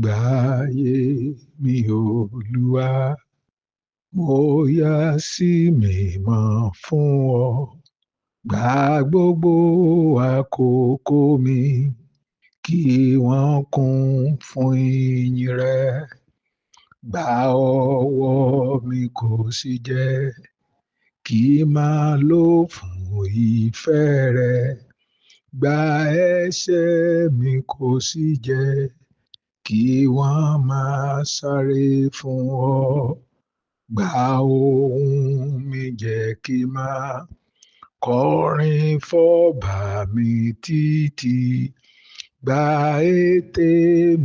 Gbáyé mi Olúwa, mo yà sí mímọ́ fún ọ. Gba gbogbo àkókò mi, kí wọ́n kún fún ìyìn rẹ. Gba ọwọ́ mi kò sì jẹ́ kí máa lò fún ìfẹ́ rẹ. Gba ẹsẹ̀ mi kò sì jẹ́ kí wọ́n máa sáré fún ọ. Gba ohùn mi jẹ́ kí máa kọrin fọ́ba mi títí. Gba ètè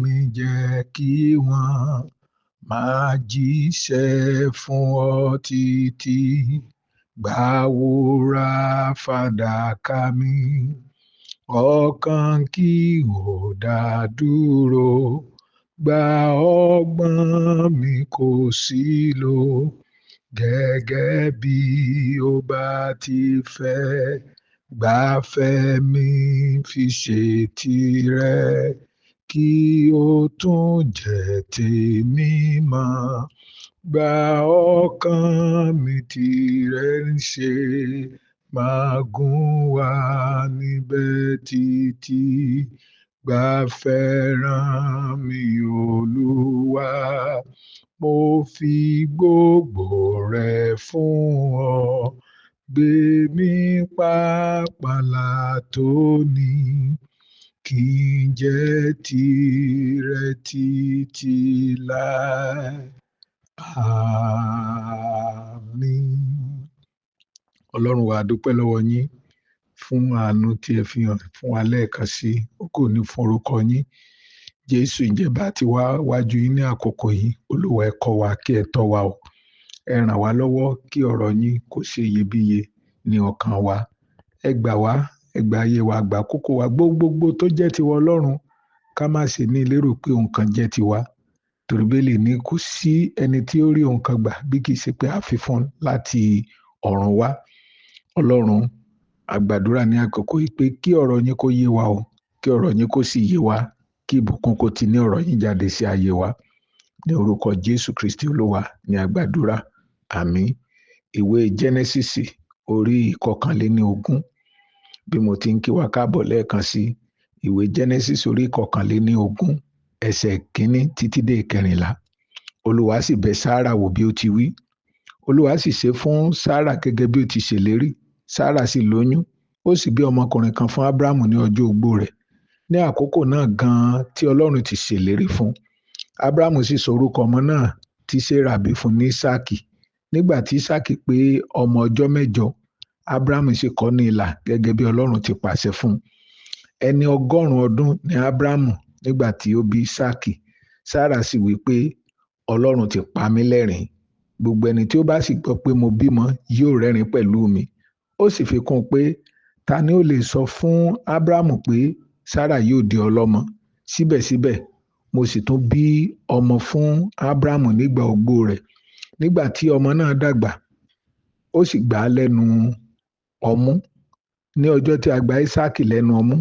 mi jẹ́ kí wọ́n máa jíṣẹ́ fún ọ títí. Gba wúrà fàdákà mi, ọkàn kí ó dá dúró. Gba ọgbọ́n mi kò sí lò gẹ́gẹ́ bí ó bá ti fẹ́. Gbafẹ́ mi fi ṣe tìrẹ, kí ó tún jẹ́ tèmi mọ́. Gba ọkàn mi tìrẹ ń ṣe, máa gùn wá níbẹ̀ títí. Gbafẹ́ràn mi Olúwa, mo fi gbogbo rẹ̀ fún ọ. Gbé mi pàápàá tóní, kí n jẹ́ tìrẹ títí láé. Àmín. Ọlọ́run wa, a dúpẹ́ lọ́wọ́ yín fún àánú tí ẹ fi hàn fún wa lẹ́ẹ̀kan sí. Ògo ni fún orúkọ yín. Jésù, ǹjẹ́ bá ti wá wájú yín ní àkókò yìí, Olúwa ẹ kọ́ wa kí ẹ tọ́ wa o. Ẹ ràn wá lọ́wọ́ kí ọ̀rọ̀ yín kó ṣe iyebíye ní ọkàn wa. Ẹ gbà wá, ẹ gbà ayé wa, gbà àkókò wa, gbogbo tó jẹ́ tiwa Ọlọ́run, ká má ṣe ní lérò pé ohun kan jẹ́ tiwa. Torí Bíbélì ní kò sí ẹni tí ó rí ohun kan gbà bí kì í ṣe pé a fi fún láti ọ̀run wá. Ọlọ́run, a gbàdúrà ní àkókò yìí pé kí ọ̀rọ̀ yín kó yé wa o, kí ọ̀rọ̀ yín kó sì yé wa, kí ìbùkún kó ti ní ọ̀rọ̀ yín jáde sí ayé wa. Ní orúkọ Jésù Kristi Olúwa ni a gbàdúrà. Àmín. Ìwé Jẹ́nẹ́sísì orí ìkọkànléníogún. Bí mo ti ń kí wa káàbọ̀ lẹ́ẹ̀kan sí, ìwé Jẹ́nẹ́sísì orí ìkọkànléníogún, ẹsẹ̀ kínní títí dé ìkẹrìnlá. Olúwa sì bẹ̀ Sárà wò bí ó ti wí. Olúwa sì ṣe fún Sárà gẹ́gẹ́ bí ó ti ṣèlérí. Sárà sì lóyún, ó sì bí ọmọkùnrin kan fún Ábúráhámù ní ọjọ́ ogbó rẹ̀, ní àkókò náà gan-an tí Ọlọ́run ti ṣèlérí fún. Ábúráhámù sì sọ orúkọ ọmọ náà tí Sárà bí fún ní Ísáàkì. Nígbà tí Ísáàkì pé ọmọ ọjọ́ mẹ́jọ, Ábúráhámù sì kọ́ ní ilà gẹ́gẹ́ bí Ọlọ́run ti pàṣẹ fún. Ẹni 100 ọdún ni Ábúráhámù nígbà tí ó bí Ísáàkì. Sárà sì wí pé, Ọlọ́run ti pa mí lẹ́rìn-ín. Gbogbo ẹni tí ó bá sì gbọ́ pé mo bímọ yóò rẹ́rìn pẹ̀lú mi. Ó sì fi kún un pé, ta ni ó lè sọ fún Ábúráhámù pé Sárà yóò di ọlọ́mọ? Síbẹ̀síbẹ̀, mo sì tún bí ọmọ fún Ábúráhámù nígbà ogbó rẹ̀. Nígbà tí ọmọ náà dàgbà, ó sì gbà á lẹ́nu ọmú. Ní ọjọ́ tí a gba Ísáàkì lẹ́nu ọmú,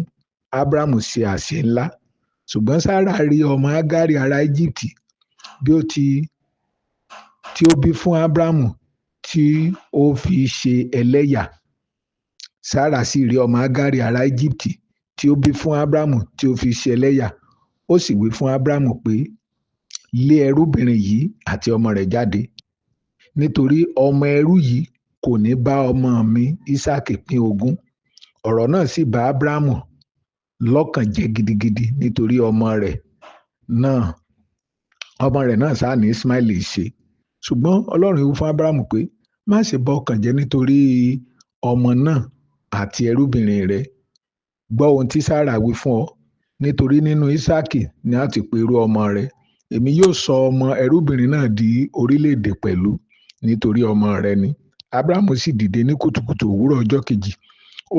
Ábúráhámù ṣe àsè ńlá. Ṣùgbọ́n Sárà rí ọmọ Ágárì ará Íjíbítì tí ó bí fún Ábúráhámù, tí ó fi ṣe ẹlẹ́yà. Sárà sì rí ọmọ Ágárì ará Íjíbítì tí ó bí fún Ábúráhámù, tí ó fi ṣe ẹlẹ́yà. Ó sì wí fún Ábúráhámù pé, lé ẹrúbìnrin yìí àti ọmọ rẹ̀ jáde, nítorí ọmọ ẹrú yìí kò ní bá ọmọ mi Ísáàkì pín ogún. Ọ̀rọ̀ náà sì bá Ábúráhámù lọ́kàn jẹ́ gidigidi, nítorí ọmọ rẹ̀ náà sáà ní Ismaili ṣe. Ṣùgbọ́n Ọlọ́run wí fún Ábúráhámù pé, má ṣe bá ọkàn jẹ́ nítorí ọmọ náà àti ẹrúbìnrin rẹ̀. Gbọ́ ohun tí Sárà wí fún ọ, nítorí nínú Ísáàkì ni a ti pe irú ọmọ rẹ̀. Èmi yóò sọ ọmọ ẹrúbìnrin náà di orílẹ̀-èdè pẹ̀lú, nítorí ọmọ rẹ̀ ni. Ábúráhámù sì dìde ní kùtùkùtù òwúrọ̀ ọjọ́ kejì.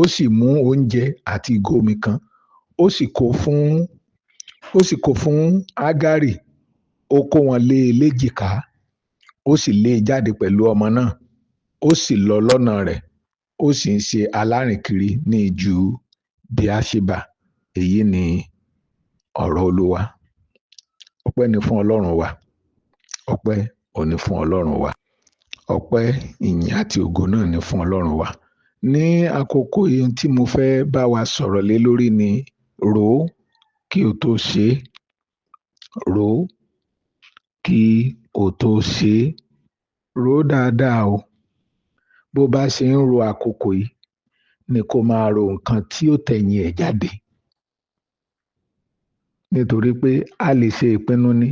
Ó sì mú oúnjẹ àti ìgò omi kan. Ó sì kó fún Ágárì. Ó kó wọn lé e léjìká. Ó sì lé e jáde pẹ̀lú ọmọ náà. Ó sì lọ lọ́nà rẹ̀. Ó sì ń ṣe alárìnkiri ní ijù Bíáṣebà. Èyí ni ọ̀rọ̀ Olúwa. Ọpẹ́ ni fún Ọlọ́run wa. Ọpẹ́ ò ní fún Ọlọ́run wa. Ọpẹ́, ìyìn àti ògo náà ni fún Ọlọ́run wa. Ní àkókò yìí tí mo fẹ́ bá wa sọ̀rọ̀ lé lórí ni rò ó kí o tó ṣe é. Rò ó kí o tó ṣe é. Rò ó dáadáa o. Bó bá ṣe ń ro àkókò yìí ni kó máa ro nǹkan tí ó tẹ̀yìn ẹ̀ jáde. Nítorí pé a lè ṣe ìpinnu ni,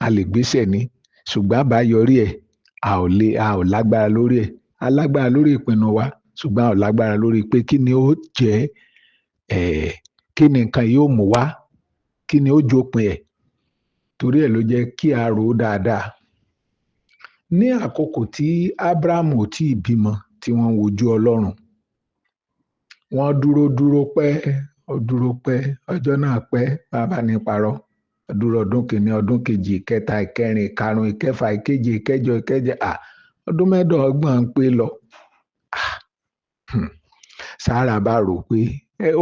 a lè gbéṣẹ̀ ni, ṣùgbọ́n àbáyọrí ẹ̀ a ò lágbára lórí ẹ̀. A lágbára lórí ìpinnu wa, ṣùgbọ́n a ò lágbára lórí pé kí ni ó jẹ́ kí ni nǹkan yóò mú wá, kí ni ó jópin ẹ̀. Torí ẹ̀ ló jẹ́ kí a rò ó dáadáa. Ní àkókò tí Ábúráhámù ò tíì bímọ tí wọ́n ń wojú Ọlọ́run, wọ́n dúró pẹ́, ọjọ́ náà pẹ́, bàbá ní parọ́. Dúró ọdún kìíní, ọdún kejì, ìkẹta, ìkẹrin, ìkarùn, ìkẹfà, ìkeje, ìkẹjọ, ìkẹjẹ, ọdún mẹ́ẹ̀ẹ́dọ́gbọ̀n ń pé lọ. Sárà bá rò pé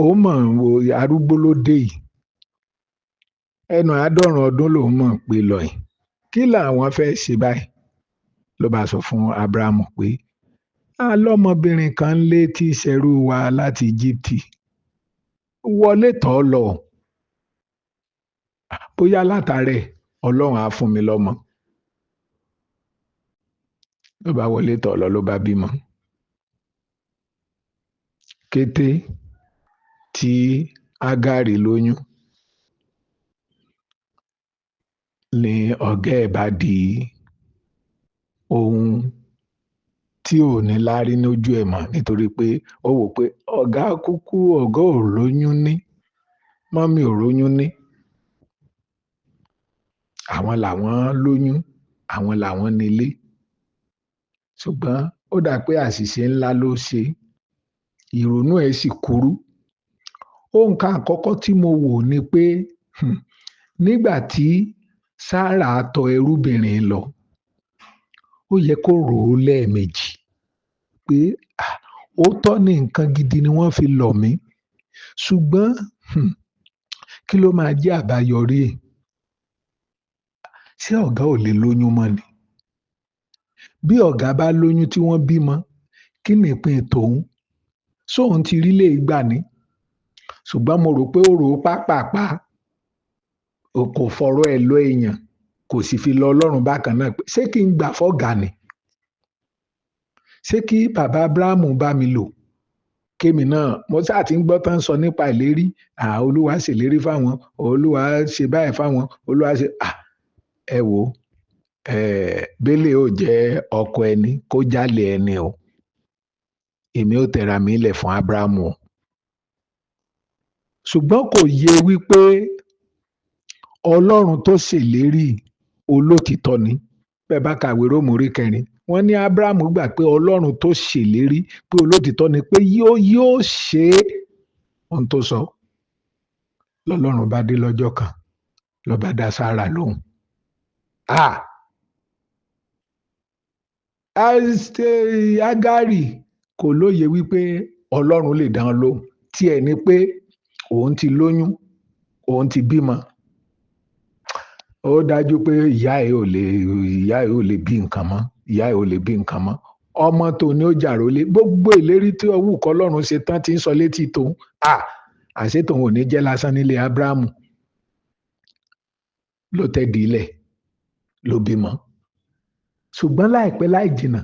òun mọ̀ wo arúgbó ló dé yìí. Ẹnu 100 ọdún lòun mọ̀ pé lọ yìí. Kí làwọn fẹ́ ṣe báyìí? Ló bá sọ fún Ábúráhámù pé alọ́mọbìnrin kan lé tí ṣẹrú wa láti Íjíbítì. Wọlé tọ̀ ọ́ lọ. Bóyá látàrẹ̀ Ọlọ́run á fún mi lọ́mọ. Ló bá wọlé tọ̀ ọ́ lọ, ló bá bímọ. Kété tí Ágárì lóyún ni ọ̀gá ẹ̀ bá di ohun tí ò ní láárí lójú ẹ̀ mọ́, nítorí pé ó wò pé ọ̀gá ò lóyún ní, mọ́mì ò lóyún ní. Àwọn làwọn lóyún, àwọn làwọn nílé. Ṣùgbọ́n ó dà pé àṣìṣe ńlá ló ṣe. Ìrònú ẹ̀ sì kúrú. Ohun kan àkọ́kọ́ tí mo wò ni pé nígbà tí Sárà tọ̀ ẹrúbìnrin lọ, ó yẹ kó rò ó lẹ́ẹ̀mejì pé òótọ́ ni nǹkan gidi ni wọ́n fi lọ̀ mí, ṣùgbọ́n kí ló máa jẹ́ àbáyọrí ẹ̀? Ṣé ọ̀gá ò lè lóyún mọ́ ni? Bí ọ̀gá bá lóyún tí wọ́n bímọ, kí ni ìpín tòun? Ṣóun ti rí lè gbà ni? Ṣùgbọ́n mo rò pé ó rò ó pápápá, kò fọ̀rọ̀ ẹ̀ lọ èèyàn, kò sì fi lọ Ọlọ́run bákan náà pé ṣé kí n gbà fọ́gà ni? Ṣé kí bàbá Ábúráhámù bá mi lò? Kémi náà, mo sáà ti ń gbọ́ tán sọ nípa ìlérí. Olúwa ṣèlérí fáwọn, Olúwa ṣe báyìí fáwọn, Olúwa ṣe ẹ wò bélé ò jẹ́ ọkọ ẹni kó jálè ẹni o. Èmi ò tẹra mi lẹ̀ fún Ábúráhámù o. Ṣùgbọ́n kò yé wípé Ọlọ́run tó ṣèlérí olótìtọ́ ni. Bẹ́ẹ̀ bá kàwé Róòmù orí 4, wọ́n ní Ábúráhámù gbà pé Ọlọ́run tó ṣèlérí pé olótìtọ́ ni, pé yóò ṣe ohun tó sọ. Lọ́lọ́run bá dé lọ́jọ́ kan, ló bá dá Sárà lóhùn. Ágárì kò lóye wípé Ọlọ́run lè dá wọn lóhùn. Tí ẹ̀ ní pé òun ti lóyún, òun ti bímọ. Ó dájú pé ìyá ẹ̀ ò lè bí nǹkan mọ́. Ìyá ẹ̀ ò lè bí nǹkan mọ́. Ọmọ tó ní ó jàrólé. Gbogbo ìlérí tí ọwọ́ kọlọ́run ṣe tán ti ń sọ létí tòun. Àṣé tòun ò ní jẹ́ lásán nílé Ábúráhámù. Ló tẹ́dí ilẹ̀, ló bímọ. Ṣùgbọ́n láìpẹ́ láì jìnnà,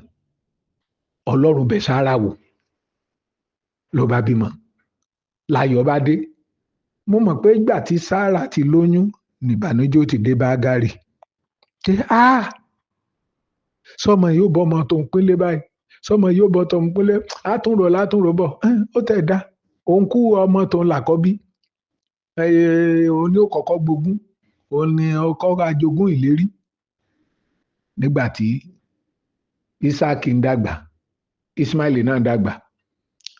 Ọlọ́run bẹ̀ Sárà wò, ló bá bímọ. Láyọ̀ bá dé. Mo mọ̀ pé ìgbà tí Sárà ti lóyún nìbànújẹ́ ó ti dé bá Ágárì. Sọmọ yóò bọ́ ọmọ tó ń pínlé báyìí, sọmọ yóò bọ́ tó ń pínlé, látúnrò bọ̀. Ó tẹ̀ dá. Òun kú ọmọ tó ń làkọ́bí. Òun ni ó kọ́kọ́ gbógun. Òun ni ọkọ ajogún ìlérí. Nígbà tí Ísáàkì ń dàgbà, Ísmáìlì náà dàgbà.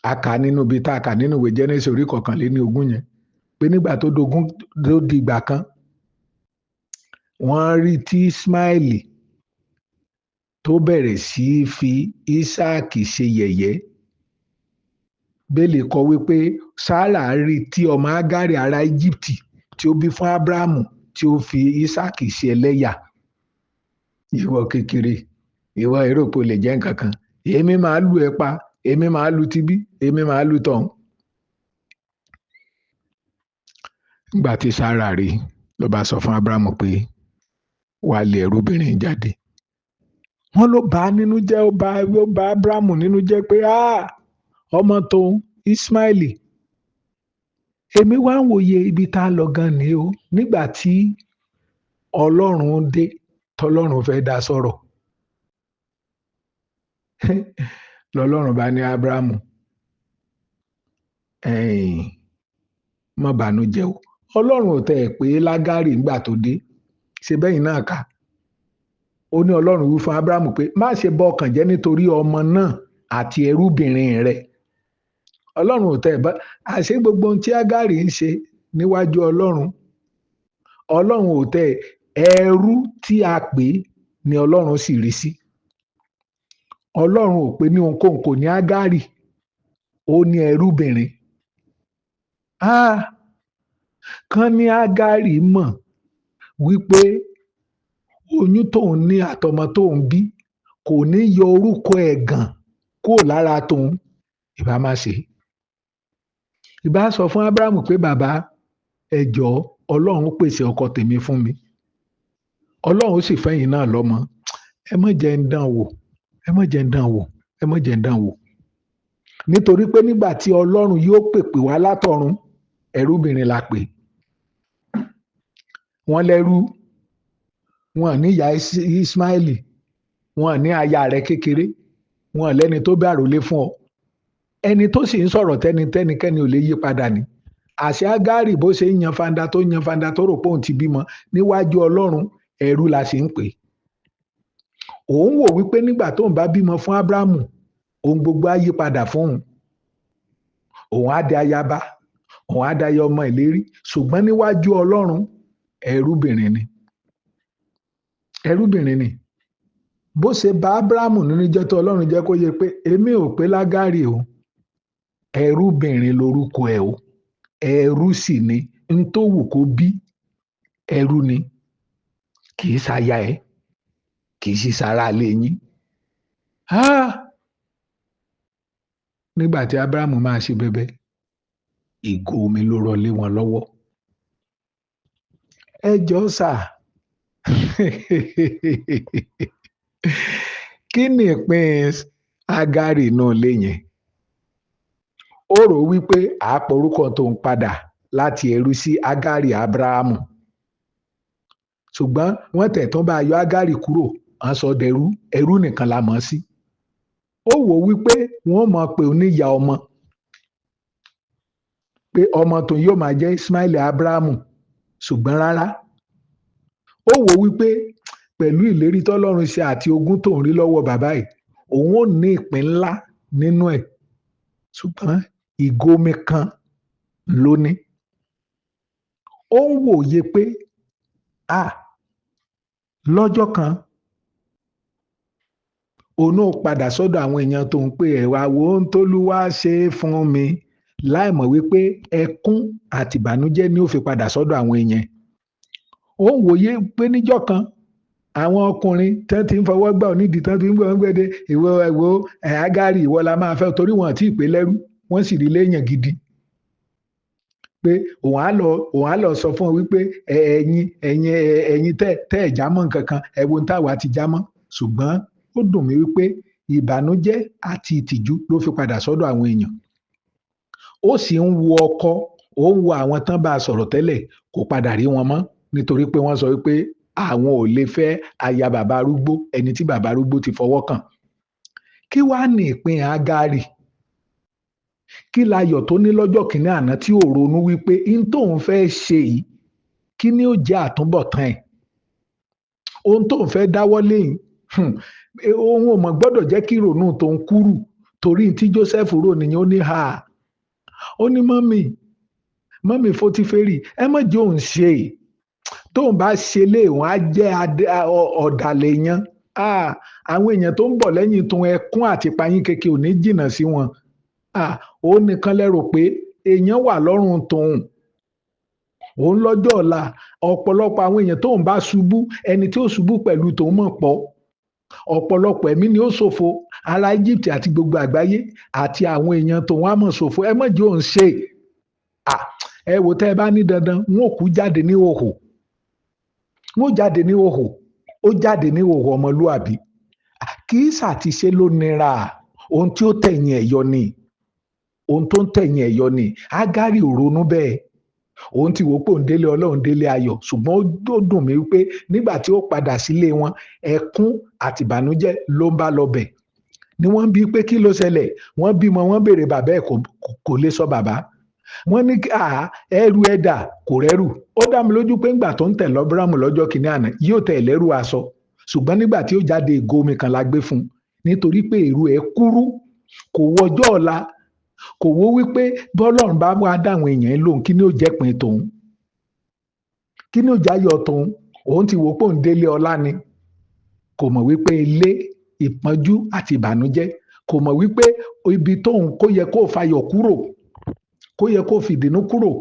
A kà nínú ibi tá a kà nínú ìwé Jẹ́nẹ́sì orí 21 yẹn, pé nígbà tó dìgbà kan, wọ́n rí tí Ísmáìlì tó bẹ̀rẹ̀ sí í fi Ísáàkì ṣe yẹ̀yẹ́. Bẹ́ẹ̀lì kọ wípé Sárà rí tí ọmọ Ágárì ará Íjíbítì tí ó bí fún Ábúráhámù tí ó fi Ísáàkì ṣe ẹlẹ́yà. Ìwọ kékeré, ìwọ èrò pé o lè jẹ́ nǹkan kan, èmi máa lù ẹ́ pa, èmi máa lù tibí, èmi máa lù tọ̀hún. Nígbà tí Sárà rí, ló bá sọ fún Ábúráhámù pé wá lé ẹrúbìnrin jáde. Wọ́n ló bà á nínú jẹ́, ó bà Ábúráhámù nínú jẹ́ pé ọmọ tóun Ismaili. Èmi wá ń wòye ibi tá a lọ gan ni o, nígbà tí Ọlọ́run dé, tọ́lọ́run fẹ́ dá sọ̀rọ̀. Lọ́lọ́run bá ní Ábúráhámù, má bànújẹ́ o. Ọlọ́run ò tẹ̀ pé Lágárì ńgbà tó dé, ṣe bẹ́yìn náà kà. Ó ní Ọlọ́run wí fún Ábúráhámù pé má ṣe bọ ọkàn jẹ́ nítorí ọmọ náà àti ẹrúbìnrin rẹ̀. Ọlọ́run ò tẹ̀ bá àṣẹ gbogbo ohun tí Ágárì ń ṣe níwájú Ọlọ́run. Ọlọ́run ò tẹ̀ ẹrú tí a pè ní Ọlọ́run sì rí sí. Ọlọ́run ò pé ní ohunkóhun kò ní Ágárì, ó ní ẹrúbìnrin. Kán ní Ágárì mọ̀ wípé oyún tóun ní àtọmọ tóun bí kò ní yọ orúkọ ẹ̀gàn kúrò lára tóun, ìbá má ṣe. Ìbá sọ fún Ábúráhámù pé bàbá ẹ jọ̀ọ́, Ọlọ́run pèsè ọkọ tèmi fún mi, Ọlọ́run sì fẹ́yìn náà lọ́mọ. Ẹ má jẹ́ ń dán wò, ẹ má jẹ́ ń dán wò, ẹ má jẹ́ ń dán wò. Nítorí pé nígbà tí Ọlọ́run yóò pèpè wá látọ̀run, ẹrúbìnrin la pè. Wọ́n lẹ́rú, wọn ní ìyá Ismaili, wọn ní aya rẹ̀ kékeré, wọn lẹ́ni tó bá àròlé fún ọ. Ẹni tó sì ń sọ̀rọ̀ tẹ́nikẹ́ni ò lè yí padà ni. Àṣẹ Ágárì bó ṣe ń yan fanda tó rò pé òun ti bímọ, níwájú Ọlọ́run ẹrú la sì ń pè. Òun wò wípé nígbà tóun bá bímọ fún Ábúráhámù, ohun gbogbo á yí padà fún òun. Òun á di ayaba, òun á dayọ ọmọ ìlérí, ṣùgbọ́n níwájú Ọlọ́run ẹrúbìnrin ni. Ẹrúbìnrin ni. Bó ṣe bá Ábúráhámù nínú jẹ́ tó Ọlọ́run jẹ́ kó yé pé èmi ò pé Lágárì o, ẹrúbìnrin lorúkọ ẹ̀ o, ẹrú sì ni, n tó wù kó bí ẹrú ni, kì í ṣaya ẹ̀, kì í sì sára ilé yín. Nígbà tí Ábúráhámù máa ṣe bẹ̀bẹ̀, ìgò omi ló rọ lé wọn lọ́wọ́. Ẹ jọ̀ọ́ sà, kí ni ìpín Ágárì náà lé yẹn? Ó rò wípé àápọ̀ orúkọ tó ń padà láti ẹrú sí Ágárì Ábúráhámù. Ṣùgbọ́n wọ́n tẹ̀tún bá yọ Ágárì kúrò, wọ́n sọ dẹrú, ẹrú nìkan la mọ̀ sí. Ó wò wípé wọ́n mọ̀ pé oníyà ọmọ, pé ọmọ tó yóò máa jẹ́ Ismaili Ábúráhámù, ṣùgbọ́n rárá. Ó wò wípé pẹ̀lú ìlérí tọ́lọ́run ṣe àti ogún tó ń rí lọ́wọ́ bàbá yìí, òun ò ní ìpín ńlá nínú ẹ̀. Ṣùgbọ́n ìgò omi kan ló ní. Ó ń wòye pé lọ́jọ́ kan òun náà padà sọ́dọ̀ àwọn èèyàn tó ń pè ẹ̀wà wo ń tólúwá ṣe é fún mi, láìmọ̀ wípé ẹkún àti ìbànújẹ́ ni ó fi padà sọ́dọ̀ àwọn èèyàn. Ó ń wòye pé níjọ́ kan àwọn ọkùnrin tán ti ń fọwọ́ gbà onídìí tán ti ń gbọ́ gbẹ́dẹ ìwọ Ágárì ìwọ la máa fẹ́, torí wọn àti ìpè lẹ́rú, wọ́n sì rí léèyàn gidi. Pé òun á lọ sọ fún ọ wípé ẹ̀yin tẹ́ ẹ̀ jámọ́ nǹkan kan, ẹ wo táwa ti jámọ́. Ṣùgbọ́n ó dùn mí wípé ìbànújẹ́ àti ìtìjú ló fi padà sọ́dọ̀ àwọn èèyàn. Ó sì ń wo ọkọ, ó ń wo àwọn tán bá a sọ̀rọ̀ tẹ́lẹ̀, kò padà rí wọn mọ́, nítorí pé wọ́n sọ wípé àwọn ò lè fẹ́ aya bàbá arúgbó, ẹni tí bàbá arúgbó ti fọwọ́ kàn. Kí wàá ní ìpín Ágárì? Kí láyọ̀ tó ní lọ́jọ́ kìíní àná tí ò ronú wípé in tóun fẹ́ ṣe yìí, kí ni ó jẹ́ àtúbọ̀tán ẹ̀? Ohun tóun fẹ́ dáwọ́ léyìn, òun ò mọ̀ gbọ́dọ̀ jẹ́ kí ìrònú tóun kúrú, torí tí Joseph rò nìyẹn. Ó ní ó ní mọ́mì Fótíférì, ẹ má jẹ́ òun ṣe é. Tóun bá ṣe lé òun á jẹ́ ọ̀dàlẹ̀ yan. Àwọn èèyàn tó ń bọ̀ lẹ́yìn tóun ẹkún àti payín kékeré ò ní jìnnà sí wọn. Ó nìkan lérò pé èèyàn wà lọ́rùn tóun. Òun lọ́jọ́ ọ̀la ọ̀pọ̀lọpọ̀ àwọn èèyàn tóun bá ṣubú ẹni tí ó ṣubú pẹ̀lú tòun mọ̀ pọ̀, ọ̀pọ̀lọpọ̀ ẹ̀mí ni ó ṣòfò, ará Egypt àti gbogbo àgbáyé àti àwọn èèyàn tòun á mọ̀ ṣòfò. Ẹ mọ̀ jẹ́ òun ṣe ẹ wò tẹ́ ẹ bá ní dandan wọn ò kú jáde ní òhò, wọn ò jáde ní òhò, ó jáde ní òhò ọmọlúàbí. Kì í ṣàtiṣe ló nira, ohun tí ó tẹ̀yìn ẹ̀ yọ ni, ohun tó ń tẹ̀yìn ẹ̀ yọ ni. Ágárì ò ronú bẹ́ẹ̀, òun ti wò pé òun délé Ọlọ́run délé ayọ̀, ṣùgbọ́n ó dùn mí wípé nígbà tí ó padà sílé wọn ẹkún àti ìbànújẹ́ ló ń bá lọ bẹ̀. Ni wọ́n bí pé kí ló ṣẹlẹ̀, wọ́n bímọ wọ́n béèrè bàbá ẹ̀ kò lè sọ bàbá. Wọ́n ní ẹrù ẹ̀dà kò rẹ́rù. Ó dá mi lójú pé ńgbà tó ń tẹ̀lé Ábúráhámù lọ́jọ́ kìíní àná yóò tẹ̀ lẹ́rù aṣọ, ṣùgbọ́n nígbà tí ó jáde ìgò omi kan la gbé fún un, nítorí pé èrò ẹ̀ kúrú, kò wọjọ́ ọ̀la, kò wó wípé bọ́lọ́run bá wá dáwọn èèyàn lóhùn kí ni ó jẹ́ pin tòun, kí ni ó jáyọ̀ tòun. Òun ti wò pé òun délé ọlá ni, kò mọ̀ wípé ilé ìpọ́njú àti ìbànújẹ́, kò mọ̀ wípé ibi tóun kó yẹ kó fayọ̀ kúrò, kó yẹ kó fìdínú kúrò,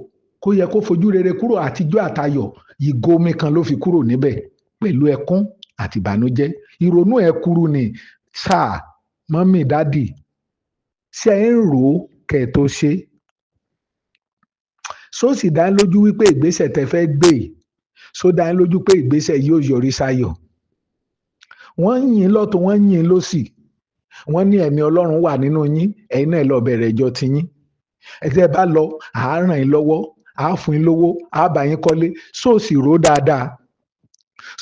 kó yẹ kó fojú rere kúrò, àtijọ́ àtayọ̀ ìgò omi kan ló fi kúrò níbẹ̀ pẹ̀lú ẹkún àti ìbànújẹ́. Ìrònú ẹ̀ kúrú ni. Sáà, mọ́mì, dádì, ṣé ẹ ń rò ó kẹ́ ẹ tó ṣe? Só sì dá lójú wípé ìgbésẹ̀ tẹ́ fẹ́ gbé yìí, só dá lójú pé ìgbésẹ̀ yóò yọrí sáyọ̀? Wọ́n ń yìn lọ́tùn, wọ́n ń yìn lósì, wọ́n ní ẹ̀mí Ọlọ́run wà nínú yín, ẹ̀yin náà lọ bẹ̀rẹ̀ ìjọ tiyín. Ẹ tẹ́ bá lọ, àá ràn yín lọ́wọ́, àá fún yín lówó, àá bá yín kọ́lé. Só sì rò ó dáadáa.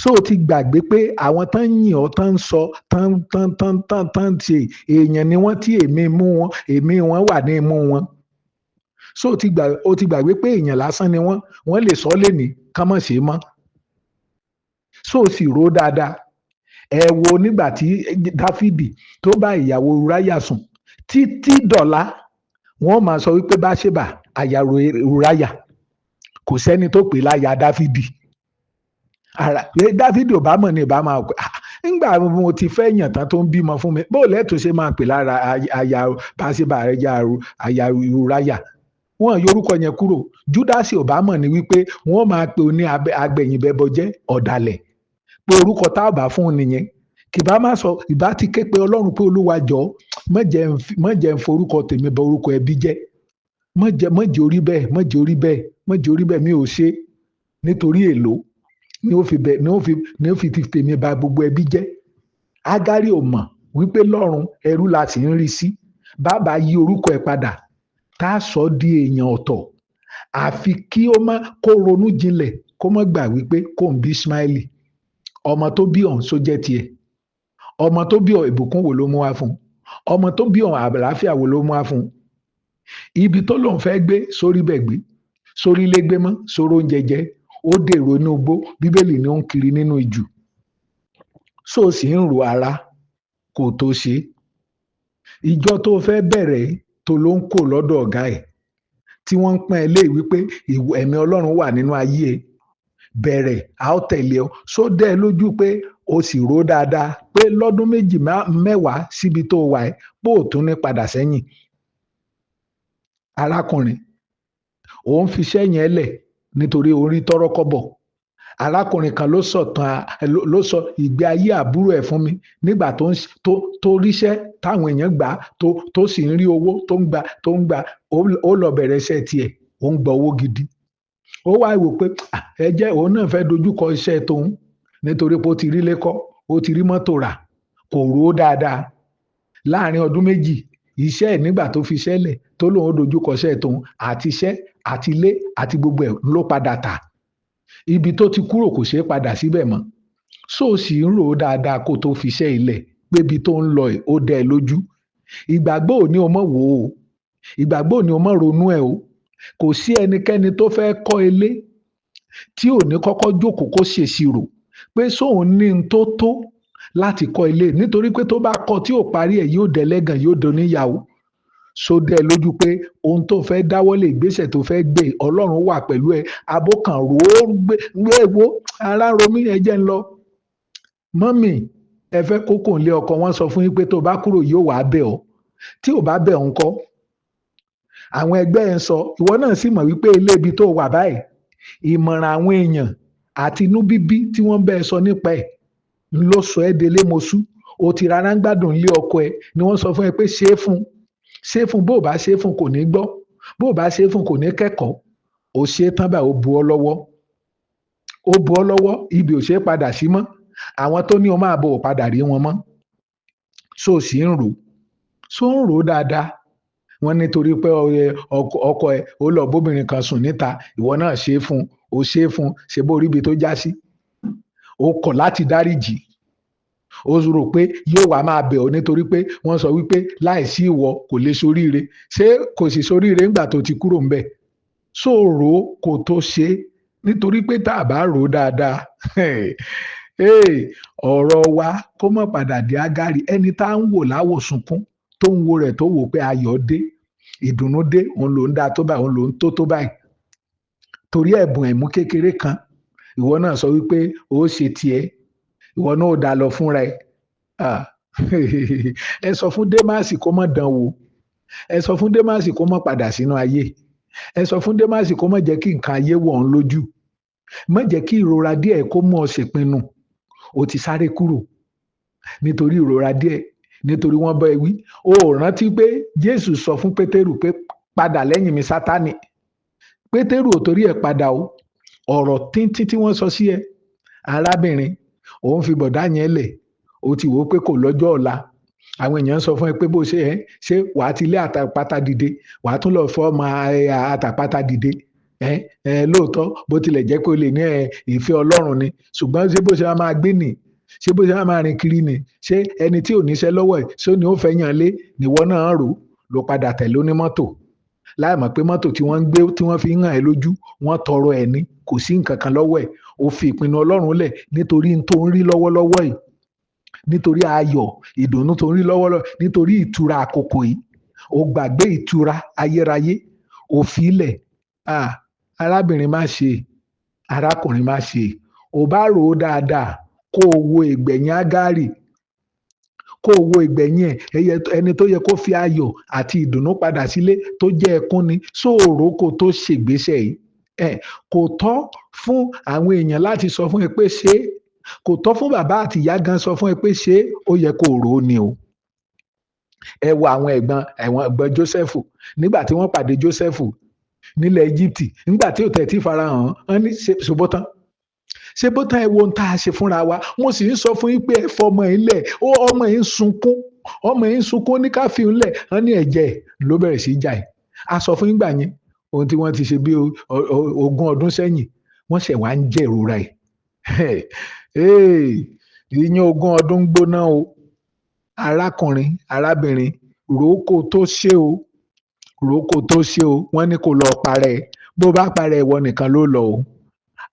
Só ti gbàgbé pé àwọn tán ń yìn ọ́, tán ń sọ, tán ṣe èèyàn ni wọ́n tí èmi wọn wà ní imú wọn. Só o ti gbàgbé pé èèyàn lásán ni wọ́n lè sọ lénìí kán mọ̀ ṣe mọ́. Só sì rò ó dáadáa. Ẹ wo nígbà tí Dáfídì tó bá ìyàwó Uráyà sùn, títí dọ̀la wọ́n máa sọ wípé Báṣébà aya Uráyà, kò sẹ́ni tó pè láya Dáfídì. Dáfídì ò bá mọ̀ ní ìbá máa pè nígbà mo ti fẹ́ yàn tán tó ń bímọ fún mi, bó lẹ́tọ̀ọ́ ṣe máa pè lára aya Báṣébà aya Uráyà. Wọ́n yọ orúkọ yẹn kúrò. Júdásì ò bá mọ̀ ní wípé wọ́n máa pe oní agbẹ̀yìnbẹ̀bọjẹ́ ọ̀dàlẹ̀, pé orúkọ tá a bá fún un nìyẹn. Kì bá má sọ, ìbá ti ké pe Ọlọ́run pé Olúwa jọ̀ọ́ má jẹ́ ń forúkọ tèmi bọ orúkọ ẹbí jẹ́, má jẹ́ orí bẹ́ẹ̀, má jẹ́ orí bẹ́ẹ̀, má jẹ́ orí bẹ́ẹ̀, mi ò ṣe nítorí èlò ni ó fi ti tèmi ba gbogbo ẹbí jẹ́. Ágárì ò mọ̀ wípé lọ́run ẹrú la sì ń rí sí. Bàbá yí orúkọ ẹ̀ padà tá a sọ di èèyàn ọ̀tọ̀, àfi kí kó ronú jinlẹ̀, kó má gbà wípé kò ń bí Ismaili. Ọmọ tó bí ọ̀hún só jẹ́ tiẹ̀, ọmọ tó bí ọ̀hún ìbùkún wo ló mú wá fún un, ọmọ tó bí ọ̀hún àlàáfíà wo ló mú wá fún un. Ibi tó lòun fẹ́ gbé sórí bẹ̀ gbé, sórí ilé gbé mọ́, sóró oúnjẹ jẹ, ó dèrò inú igbó. Bíbélì ni ó ń kiri nínú ijù. Só sì ń ro ara kò tó ṣe. Ìjọ tó fẹ́ bẹ̀rẹ̀ tó ló ń kó lọ́dọ̀ ọ̀gá ẹ̀, tí wọ́n ń pọ́n ẹ lé wípé ẹ̀mí Ọlọ́run wà nínú ayé ẹ, bẹ̀rẹ̀, a ó tẹ̀lé ọ. Só dẹ́ ẹ lójú pé o sì rò dáadáa pé lọ́dún méjì mẹ́wàá síbi tó wà ẹ́ pé ò tún ní padà sẹ́yìn. Arákùnrin, òun fi iṣẹ́ yẹn lẹ̀ nítorí orí tọ́rọ́ kọ́bọ̀. Arákùnrin kan ló sọ ìgbé ayé àbúrò ẹ̀ fún mi nígbà tó ríṣẹ́ táwọn èèyàn gbà tó sì ń rí owó tó ń gbà ó lọ bẹ̀rẹ̀ iṣẹ́ tiẹ̀, ó ń gba owó gidi. Ó wá wò pé òun náà fẹ́ dojúkọ iṣẹ́ tóun nítorí pé ó ti rí lẹ́kọ́, ó ti rí mọ́tò rà, kò rò ó dáadáa. Láàárín ọdún méjì iṣẹ́ ẹ̀ nígbà tó fi iṣẹ́ lẹ̀ tó lóun ó dojúkọ iṣẹ́ tóun, àti iṣẹ́ àti ilé àti gbogbo ẹ̀ ló padà tà. Ibi tó ti kúrò kò ṣeé padà síbẹ̀ mọ́. Só sì ń rò ó dáadáa kó tó fi iṣẹ́ ilẹ̀ pé ibi tó ń lọ ẹ̀ ó dẹ́ ẹ lójú. Ìgbàgbọ́ ò ní o mọ̀ wò ó, ìgbàgbọ́ ò ní o mọ̀ ronú ẹ̀ o. Kò sí ẹnikẹ́ni tó fẹ́ kọ́ ilé tí ò ní kọ́kọ́ jókòó kó ṣèṣirò pé sóun ní n tó láti kọ́ ilé, nítorí pé tó bá kọ́ tí ò parí ẹ̀ yóò dẹlẹ́gàn, yóò doníyàwó. Só dẹ́ ẹ lójú pé ohun tó fẹ́ dáwọ́lé, ìgbésẹ̀ tó fẹ́ gbé, Ọlọ́run wà pẹ̀lú ẹ. Abókan rò ó gbé wo ara romí ẹ jẹ́ ń lọ. Mọ́mì, ẹ fẹ́ kókò ńlé ọkọ, wọ́n sọ fún yín pé tó bá kúrò yóò wá bẹ̀ ọ́. Tí ò bá bẹ̀ ọ́ ńkọ́? Àwọn ẹgbẹ́ ẹ̀ ń sọ, ìwọ náà sì mọ̀ wípé ilé ibi tó wà báyìí, ìmọ̀ràn àwọn èèyàn àti inú bíbí tí wọ́n bẹ́ẹ̀ sọ nípa ẹ̀ ló sọ ẹ́ délé mosú. O ti rárá ń gbádùn ilé ọkọ ẹ ni wọ́n sọ fún ẹ pé ṣe é fún bó o bá ṣe é fún kò ní gbọ́, bó o bá ṣe é fún kò ní kẹ́kọ̀ọ́. O ṣe é tán báyìí, ó bu ọ́ lọ́wọ́, ibi ò ṣe é padà sí mọ́. Àwọn tó ní o máa bọ̀ ò padà rí wọn mọ́. So sì ń rò dáadáa. Wọ́n nítorí pé ọkọ ẹ ó lọ bóbìnrin kan sùn níta, ìwọ náà ṣe é fún, o ṣe é fún, ṣe bó rí ibi tó já sí. O kọ̀ láti dáríjì. O rò pé yóò wá máa bẹ̀ ọ́ nítorí pé wọ́n sọ wípé láìsí ìwọ kò lè soríire. Ṣé kò sì soríire nígbà tó ti kúrò ńbẹ̀? So rò ó kó tó ṣe é, nítorí pé tá a bá rò ó dáadáa ọ̀rọ̀ wa kó má padà di Ágárì. Ẹni tá ń wò láwò sunkún tó ń wo rẹ̀ tó wò pé ayọ̀ dé, ìdùnnú dé, òun ló ń dá tó báyìí, òun ló ń tó báyìí. Torí ẹ̀bùn ẹ̀mú kékeré kan, ìwọ náà sọ wípé ó ṣe tiẹ̀, ìwọ náà ò dá lọ fúnra ẹ̀. Ẹ sọ fún Démásì kó má dán wò. Ẹ sọ fún Démásì kó má padà sínú ayé. Ẹ sọ fún Démásì kó má jẹ́ kí nǹkan ayé wọ̀ ọ́n lójú. Má jẹ́ kí ìrora díẹ̀ kó mú ọ ṣèpinnu. O ti sáré kúrò nítorí ìrora díẹ̀, nítorí wọ́n bá ẹ wí. O ò rántí pé Jésù sọ fún Pétérù pé padà lẹ́yìn mi Sátánì. Pétérù ò torí ẹ̀ padà o. Ọ̀rọ̀ tíntín tí wọ́n sọ sí ẹ, arábìnrin, òun fi bọ̀dá yẹn lẹ̀, o ti wò ó pé kò lọ́jọ́ ọ̀la. Àwọn èèyàn sọ fún ẹ pé bó ṣe wàá ti lé àtàpátá dìde, wàá tún lọ fọ́ ọmọ àtàpátá dìde. Lóòótọ́ bó tilẹ̀ jẹ́ pé o lè ní ìfẹ́ Ọlọ́run ni, ṣùgbọ́n ṣé bó ṣe máa gbé nì, ṣé bó ṣe máa rìn kiri nì, ṣé ẹni tí ò níṣẹ́ lọ́wọ́ ẹ̀ ṣé ni ó fẹ́ yàn lé níwọ náà rò ló padà tẹ̀lé onímọ́tò, láì mọ̀ pé mọ́tò tí wọ́n ń gbé tí wọ́n fi ń hàn ẹ́ lójú wọ́n tọrọ ẹ̀ ní, kò sí nǹkan kan lọ́wọ́ ẹ̀. O fi ìpinnu Ọlọ́run lẹ̀ nítorí tó ń rí lọ́wọ́lọ́wọ́ yìí, nítorí ayọ̀ ìdùnnú tó ń rí lọ́wọ́lọ́wọ́, nítorí ìtura àkókò yìí. O gbàgbé ìtura ayérayé, o fi ilẹ̀. Arábìnrin má ṣe, arákùnrin má ṣe. O bá rò ó dáadáa kó o wo ìgbẹ̀yìn Ágárì, kó o wo ìgbẹ̀yìn ẹ̀, ẹni tó yẹ kó fi ayọ̀ àti ìdùnnú padà sílé tó jẹ́ ẹkún ni. Sóòrò kó tó ṣègbésẹ̀ yìí. Kò tọ́ fún àwọn èèyàn láti sọ fún ẹ pé ṣe é. Kò tọ́ fún bàbá àti ìyá gan sọ fún ẹ pé ṣe é. Ó yẹ kó rò ó ni o. Ẹ wo àwọn ẹ̀gbọ́n Jósẹ́fù nígbà tí wọ́n pàdé Jósẹ́fù nílẹ̀ Íjíbítì, nígbà tí ò tẹ̀ tí farahàn, wọ́n ní ṣe bó tán ẹ wo ohun tá a ṣe fúnra wa. Mo sì ń sọ fún yín pé ẹ fọmọ yín lẹ̀, ọmọ yín ń sunkún ní ká fi ń lẹ̀. Wọ́n ní ẹ̀jẹ̀ ló bẹ̀rẹ̀ sí í jà ẹ̀. A sọ fún yín gbà yẹn ohun tí wọ́n ti ṣe bí 20 ọdún sẹ́yìn, wọ́n ṣẹ̀ wá ń jẹ́ ìrora ẹ̀. Ìyẹn 20 ọdún gbóná o. Arákùnrin, arábìnrin, rò ó kó tó ṣe o. Wọ́n ní kó lọ parẹ́. Bó bá parẹ́ ìwọ nìkan ló lọ o.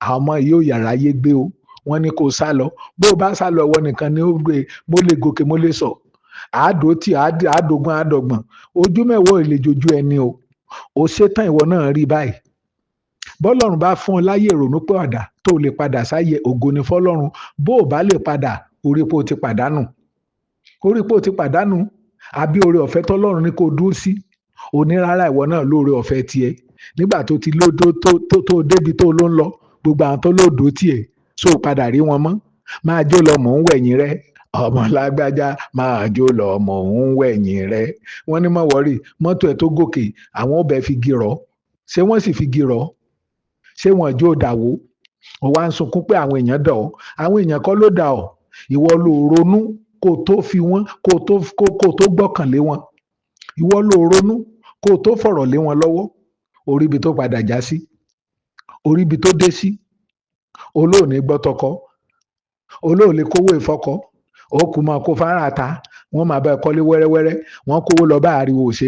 Àwọn ọmọ yìí ò yàrá yé gbé o. Wọ́n ní kó sá lọ. Bó bá sá lọ ìwọ nìkan ni ó gbé. Mo lè gòkè mo lè sọ. Àádótì àádọ́gbọ̀n àádọ́gbọ̀n. Ojú mẹ́wàá ò lè jojú ẹni o. O ṣetán ìwọ náà rí báyìí. Bọ́lọ́run bá fún ọ láyé ìrònú pé ọ̀dà tó lè padà sáyé, ògo ni fọ́lọ́run. Bó o bá lè padà, orí pé o ti pàdánù. Àbí oore ọ̀fẹ́ tọ́lọ́run ní kó dúró sí. Onírárá ìwọ náà lóore ọ̀fẹ́ tiẹ̀. Nígbà tó ti lódó tó débi tó ló ń lọ, gbogbo àwọn tó lódò tiẹ̀ so padà rí wọn mọ́. Máa jó lọ mò ń wẹ̀yìn rẹ. Ọmọ lágbájá máa jó lọ mò ń wẹ̀yìn rẹ. Wọ́n ní má wọ́rì, mọ́tò ẹ̀ tó gòkè àwọn ò bẹ̀ fi gi rọ̀. Ṣé wọ́n sì fi gi rọ̀? Ṣé wọ́n jó dàwó? Ó wá ń sunkún pé àwọn èèyàn dà ọ́. Àwọn èèyàn kọ́ ló dà ọ́. Ìwọ ló ronú kó tó fi wọ́n kó tó gbọ́kànlé wọn. Ìwọ ló ronú kó tó fọ̀rọ̀ lé wọn lọ́wọ́. Orí ibi tó padà já sí, orí ibi tó dé sí. Olóòní gbọ́ tọkọ, olóòlè kówó ìfọkọ, ó kù máa kó fárá ta. Wọ́n máa bá ẹ kọ́lé wẹ́rẹ́wẹ́rẹ́. Wọ́n kówó lọ bá ariwo ò ṣe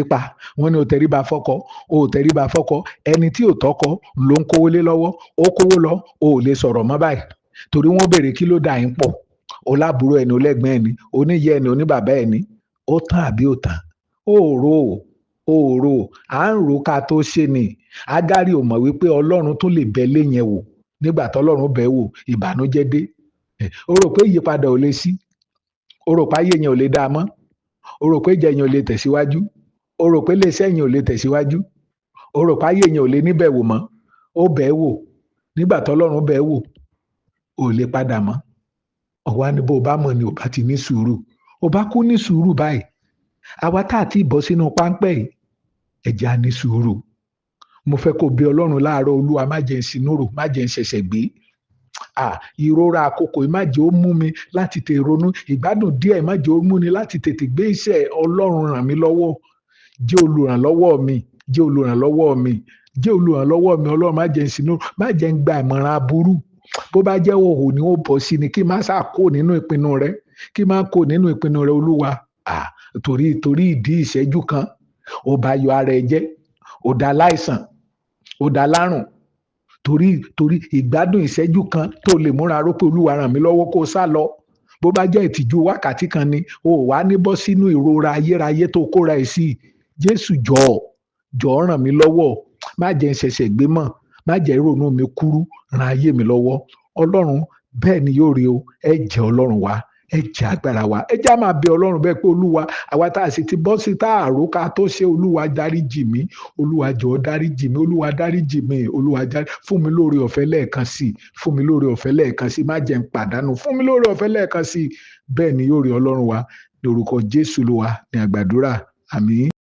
é pa. Wọ́n ní o tẹríba fọ́kọ. Ẹni tí ò tọ́kọ ló ń kówó lé lọ́wọ́. Ó kówó lọ, o ò lè sọ̀rọ̀ mọ́ báyìí. Torí wọ́n béèrè kí ló dà yín pọ̀. O lábúrò ẹni, o lẹ́gbọ́n ẹni, oníyẹ ẹni, oníbàbá ẹni. Ó tán àbí ó tán? Òòrò à ń rò ká tó ṣe ni. Ágárì ò mọ̀ wípé Ọlọ́run tún lè bẹ lé yẹn wò. Nígbà tọ́lọ́run bẹ̀ wò, ìbànújẹ́ dé. O rò pé ìyípadà ò lè sí. O rò pé ayé yẹn ò lè dáa mọ́. O rò pé ìjẹ yẹn ò lè tẹ̀síwájú. O rò pé iléeṣẹ́ yẹn ò lè tẹ̀síwájú. O rò pé ayé yẹn ò lè níbẹ̀ wò mọ́. ó bẹ̀ẹ́ wò nígbà tọ́lọ́run bẹ̀ẹ́ wò ò lè padà mọ́ ọ̀wá ni bó bá mọ̀ ni ò bá ti ní sùúrù ò bá kú ní sùúrù báyìí àwa tá àti bọ́ sínú páńpẹ́ yìí ẹ jẹ́ á ní sùúrù mo fẹ́ kó bẹ Ọlọ́run láàárọ̀ Olúwa má jẹ́ n sinúrò má jẹ́ n ṣẹ̀ṣẹ̀ gbé ìrora àkókò má jẹ́ ó mú mi láti tètè ronú ìgbádùn díẹ̀ má jẹ́ ó mú ni láti tètè gbé iṣẹ́ Ọlọ́run ràn mí lọ́wọ́ jẹ́ olùrànlọ́wọ́ mi jẹ́ olùrànlọ́wọ́ mi jẹ́ olùrànlọ́wọ́ mi Ọlọ́run má jẹ́ n sinúrò má jẹ́ n gba ìmọ̀ràn aburú bó bá jẹ́ òhò ni ó bọ̀ sí ni kí má sá kó nínú ìpinnu rẹ kí má kó nínú ìpinnu rẹ Olúwa torí ìdí ìṣẹ́jú kan ó bá yọ ara ẹ jẹ́ ó dá láìsàn ó dá lárùn torí ìgbádùn ìṣẹ́jú kan tó lè múra ró pé Olúwa ràn mí lọ́wọ́ kó sá lọ bó bá jẹ́ ìtìjú wákàtí kan ni ó wá ní bọ́ sínú ìrora ayérayé tó kóra ẹ̀ sí Jésù jọ̀ọ́ ràn mí lọ́wọ́ má jẹ́ n ṣẹ̀ṣẹ̀ gbé mọ́ má jẹ́ ìrònú mi kúrú ran ayé mi lọ́wọ́ Ọlọ́run bẹ́ẹ̀ ni yóò rí o ẹ jẹ́ Ọlọ́run wa ẹ jẹ́ agbára wa ẹ jẹ́ á máa bẹ Ọlọ́run bẹ́ẹ̀ pé Olúwa àwa tá a sì ti bọ́ sí tá àrò ká tó ṣe Olúwa dáríjì mí Olúwa jọ̀ọ́ dáríjì mí Olúwa dáríjì mí Olúwa fún mi lóore ọ̀fẹ́ lẹ́ẹ̀kan sí fún mi lóore ọ̀fẹ́ lẹ́ẹ̀kan sí má jẹ́ n pàdánù fún mi lóore ọ̀fẹ́ lẹ́ẹ̀kan sí bẹ́ẹ̀ ni yóò rí Ọlọ́run wa ní orúkọ Jésù Olúwa ní àgbàdúrà àmín.